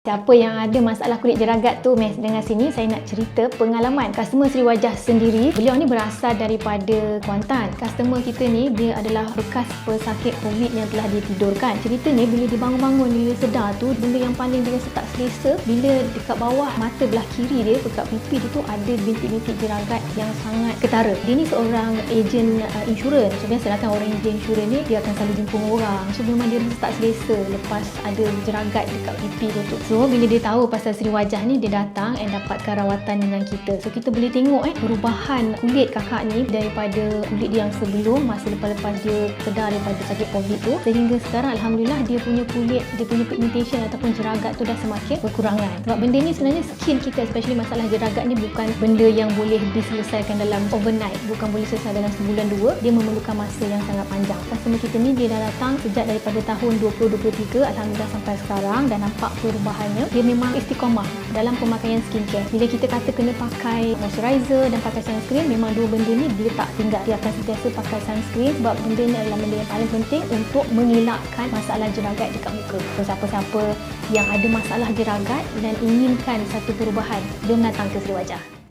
Siapa yang ada masalah kulit jeragat tu, mes dengan sini saya nak cerita pengalaman customer Sri Wajah sendiri. Beliau ni berasal daripada Kuantan. Customer kita ni dia adalah bekas pesakit COVID yang telah ditidurkan. Ceritanya bila dia bangun-bangun, dia sedar tu benda yang paling dia rasa tak selesa bila dekat bawah mata belah kiri dia, dekat pipi dia tu ada bintik-bintik jeragat yang sangat ketara. Dia ni seorang ejen insurans. So biasalah kan orang ejen insurans ni dia akan selalu jumpa orang. So memang dia rasa tak selesa lepas ada jeragat dekat pipi dia tu. So bila dia tahu pasal Sri Wajah ni, dia datang dan dapatkan rawatan dengan kita. So kita boleh tengok perubahan kulit kakak ni daripada kulit dia yang sebelum, masa lepas-lepas dia sedar daripada sakit COVID tu, sehingga sekarang alhamdulillah dia punya kulit, dia punya pigmentation ataupun jeragat tu dah semakin berkurangan. Sebab benda ni sebenarnya skin kita, especially masalah jeragat ni bukan benda yang boleh diselesaikan dalam overnight, bukan boleh selesai dalam sebulan dua. Dia memerlukan masa yang sangat panjang. Customer kita ni dia dah datang sejak daripada tahun 2023, alhamdulillah sampai sekarang, dan nampak perubahan. Dia memang istiqamah dalam pemakaian skincare. Bila kita kata kena pakai moisturizer dan pakai sunscreen, memang dua benda ni dia tak tinggal. Dia akan sentiasa pakai sunscreen sebab benda ni adalah benda yang paling penting untuk mengelakkan masalah jeragat dekat muka. So siapa-siapa yang ada masalah jeragat dan inginkan satu perubahan, jom datang ke Sri Wajah.